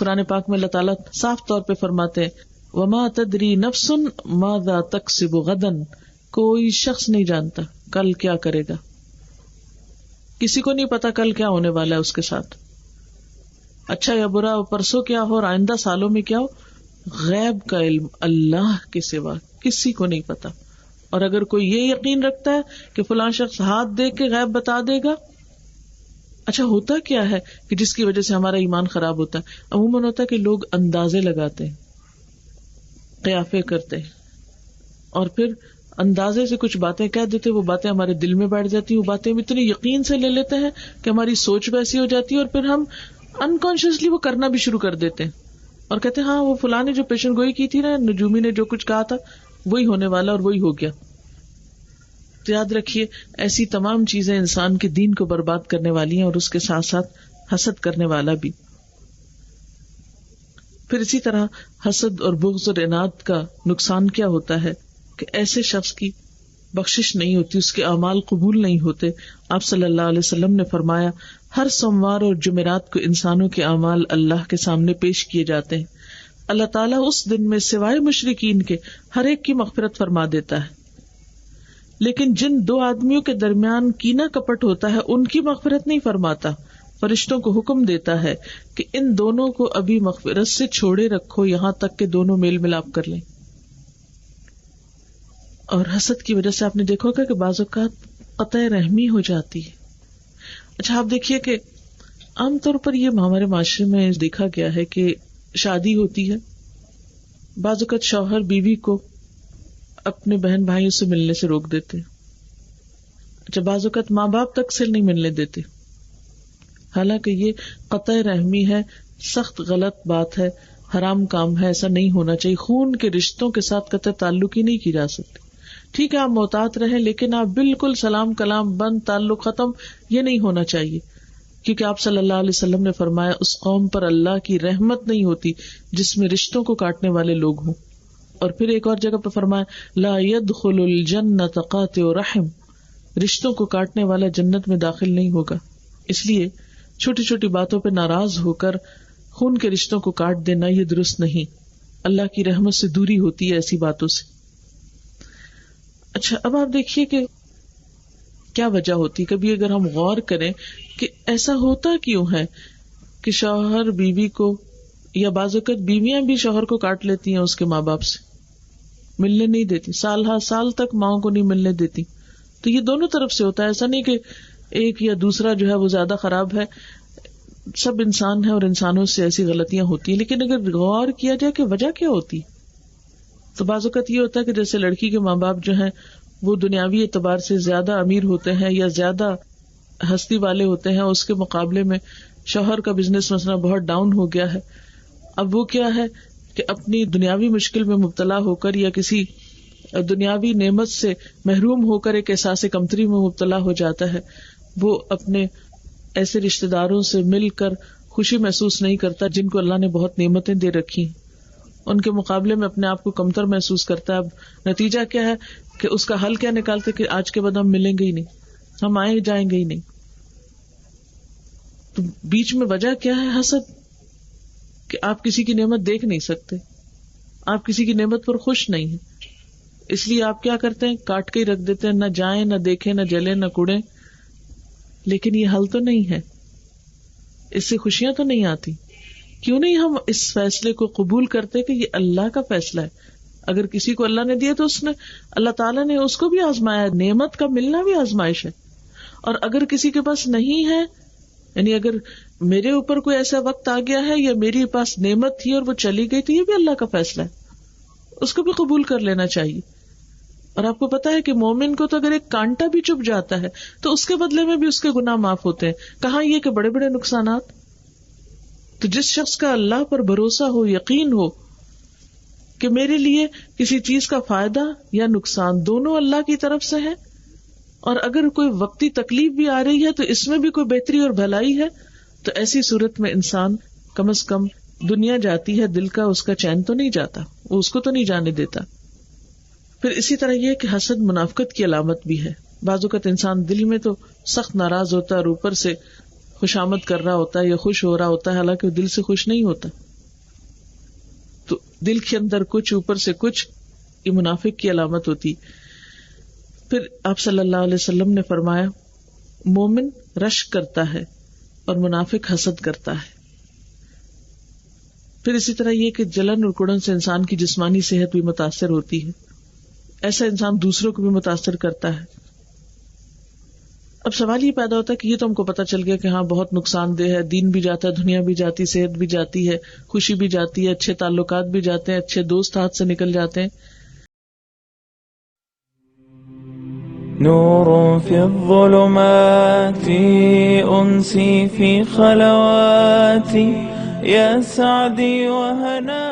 قرآن پاک میں اللہ تعالیٰ صاف طور پہ فرماتے ہیں وما تدری نفس ماذا تکسب غدا، کوئی شخص نہیں جانتا کل کیا کرے گا. کسی کو نہیں پتا کل کیا ہونے والا ہے اس کے ساتھ، اچھا یا برا، پرسوں کیا ہو اور آئندہ سالوں میں کیا ہو. غیب کا علم اللہ کے سوا کسی کو نہیں پتا. اور اگر کوئی یہ یقین رکھتا ہے کہ فلاں شخص ہاتھ دے کے غیب بتا دے گا، اچھا ہوتا کیا ہے کہ جس کی وجہ سے ہمارا ایمان خراب ہوتا ہے؟ عموماً ہوتا ہے کہ لوگ اندازے لگاتے ہیں، قیافے کرتے ہیں، اور پھر اندازے سے کچھ باتیں کہہ دیتے، وہ باتیں ہمارے دل میں بیٹھ جاتی ہیں، وہ باتیں ہم اتنی یقین سے لے لیتے ہیں کہ ہماری سوچ ویسی ہو جاتی ہے، اور پھر ہم انکانشیسلی وہ کرنا بھی شروع کر دیتے ہیں اور کہتے ہیں ہاں وہ فلاں نے جو پیشن گوئی کی تھی نا، نجومی نے جو کچھ کہا تھا وہی ہونے والا اور وہی ہو گیا. تو یاد رکھیے ایسی تمام چیزیں انسان کے دین کو برباد کرنے والی ہیں، اور اس کے ساتھ ساتھ حسد کرنے والا بھی. پھر اسی طرح حسد اور بغض اور عناد کا نقصان کیا ہوتا ہے کہ ایسے شخص کی بخشش نہیں ہوتی، اس کے اعمال قبول نہیں ہوتے. آپ صلی اللہ علیہ وسلم نے فرمایا ہر سوموار اور جمعرات کو انسانوں کے اعمال اللہ کے سامنے پیش کیے جاتے ہیں. اللہ تعالیٰ اس دن میں سوائے مشرکین کے ہر ایک کی مغفرت فرما دیتا ہے، لیکن جن دو آدمیوں کے درمیان کینہ کپٹ ہوتا ہے ان کی مغفرت نہیں فرماتا. فرشتوں کو حکم دیتا ہے کہ ان دونوں کو ابھی مغفرت سے چھوڑے رکھو یہاں تک کہ دونوں میل ملاپ کر لیں. اور حسد کی وجہ سے آپ نے دیکھا ہوگا کہ بعض اوقات قطع رحمی ہو جاتی ہے. اچھا آپ دیکھیے کہ عام طور پر یہ ہمارے معاشرے میں دیکھا گیا ہے کہ شادی ہوتی ہے، بعض اوقات شوہر بیوی کو اپنے بہن بھائیوں سے ملنے سے روک دیتے، اچھا بعض اوقات ماں باپ تک سے نہیں ملنے دیتے، حالانکہ یہ قطع رحمی ہے، سخت غلط بات ہے، حرام کام ہے، ایسا نہیں ہونا چاہیے. خون کے رشتوں کے ساتھ قطع تعلق ہی نہیں کی جا سکتی. ٹھیک ہے آپ محتاط رہیں، لیکن آپ بالکل سلام کلام بند، تعلق ختم، یہ نہیں ہونا چاہیے، کیونکہ آپ صلی اللہ علیہ وسلم نے فرمایا اس قوم پر اللہ کی رحمت نہیں ہوتی جس میں رشتوں کو کاٹنے والے لوگ ہوں. اور پھر ایک اور جگہ پہ فرمایا لا يدخل الجنۃ قاطع رحم، رشتوں کو کاٹنے والا جنت میں داخل نہیں ہوگا. اس لیے چھوٹی چھوٹی باتوں پہ ناراض ہو کر خون کے رشتوں کو کاٹ دینا یہ درست نہیں. اللہ کی رحمت سے دوری ہوتی ہے ایسی باتوں سے. اچھا اب آپ دیکھیے کہ کیا وجہ ہوتی، کبھی اگر ہم غور کریں کہ ایسا ہوتا کیوں ہے کہ شوہر بیوی کو، یا بعض اوقات بیویاں بھی شوہر کو کاٹ لیتی ہیں اس کے ماں باپ سے، ملنے نہیں دیتی، سال ہر سال تک ماؤں کو نہیں ملنے دیتی. تو یہ دونوں طرف سے ہوتا ہے، ایسا نہیں کہ ایک یا دوسرا جو ہے وہ زیادہ خراب ہے، سب انسان ہیں اور انسانوں سے ایسی غلطیاں ہوتی ہیں. لیکن اگر غور کیا جائے کہ وجہ کیا ہوتی، تو بعض اوقات یہ ہوتا ہے کہ جیسے لڑکی کے ماں باپ جو ہیں وہ دنیاوی اعتبار سے زیادہ امیر ہوتے ہیں یا زیادہ ہستی والے ہوتے ہیں، اس کے مقابلے میں شوہر کا بزنس مسئلہ بہت ڈاؤن ہو گیا ہے. اب وہ کیا ہے کہ اپنی دنیاوی مشکل میں مبتلا ہو کر یا کسی دنیاوی نعمت سے محروم ہو کر ایک احساس کمتری میں مبتلا ہو جاتا ہے. وہ اپنے ایسے رشتہ داروں سے مل کر خوشی محسوس نہیں کرتا جن کو اللہ نے بہت نعمتیں دے رکھی، ان کے مقابلے میں اپنے آپ کو کمتر محسوس کرتا ہے. اب نتیجہ کیا ہے کہ اس کا حل کیا نکالتے کہ آج کے بعد ہم ملیں گے ہی نہیں، ہم آئے جائیں گے ہی نہیں. تو بیچ میں وجہ کیا ہے؟ حسد، کہ آپ کسی کی نعمت دیکھ نہیں سکتے، آپ کسی کی نعمت پر خوش نہیں ہیں، اس لیے آپ کیا کرتے ہیں؟ کاٹ کے ہی رکھ دیتے ہیں، نہ جائیں نہ دیکھیں نہ جلیں نہ کڑیں. لیکن یہ حل تو نہیں ہے، اس سے خوشیاں تو نہیں آتی. کیوں نہیں ہم اس فیصلے کو قبول کرتے کہ یہ اللہ کا فیصلہ ہے؟ اگر کسی کو اللہ نے دیا تو اس نے، اللہ تعالیٰ نے اس کو بھی آزمایا، نعمت کا ملنا بھی آزمائش ہے. اور اگر کسی کے پاس نہیں ہے، یعنی اگر میرے اوپر کوئی ایسا وقت آ گیا ہے یا میرے پاس نعمت تھی اور وہ چلی گئی، تو یہ بھی اللہ کا فیصلہ ہے، اس کو بھی قبول کر لینا چاہیے. اور آپ کو پتا ہے کہ مومن کو تو اگر ایک کانٹا بھی چبھ جاتا ہے تو اس کے بدلے میں بھی اس کے گناہ معاف ہوتے ہیں، کہاں یہ کہ بڑے بڑے نقصانات. تو جس شخص کا اللہ پر بھروسہ ہو، یقین ہو کہ میرے لیے کسی چیز کا فائدہ یا نقصان دونوں اللہ کی طرف سے ہے، اور اگر کوئی وقتی تکلیف بھی آ رہی ہے تو اس میں بھی کوئی بہتری اور بھلائی ہے، تو ایسی صورت میں انسان کم از کم دنیا جاتی ہے، دل کا اس کا چین تو نہیں جاتا، وہ اس کو تو نہیں جانے دیتا. پھر اسی طرح یہ کہ حسد منافقت کی علامت بھی ہے. بعض اوقات انسان دل میں تو سخت ناراض ہوتا ہے اور اوپر سے خوشامد کر رہا ہوتا ہے یا خوش ہو رہا ہوتا ہے، حالانکہ وہ دل سے خوش نہیں ہوتا. دل کے اندر کچھ اوپر سے کچھ، یہ منافق کی علامت ہوتی. پھر آپ صلی اللہ علیہ وسلم نے فرمایا مومن رشک کرتا ہے اور منافق حسد کرتا ہے. پھر اسی طرح یہ کہ جلن اور کڑن سے انسان کی جسمانی صحت بھی متاثر ہوتی ہے. ایسا انسان دوسروں کو بھی متاثر کرتا ہے. اب سوال یہ پیدا ہوتا ہے کہ یہ تو ہم کو پتہ چل گیا کہ ہاں بہت نقصان دہ ہے، دین بھی جاتا ہے، دنیا بھی جاتی، صحت بھی جاتی ہے، خوشی بھی جاتی ہے، اچھے تعلقات بھی جاتے ہیں، اچھے دوست ہاتھ سے نکل جاتے ہیں. نور في الظلمات أنسي في خلواتي يا سعدي وهنا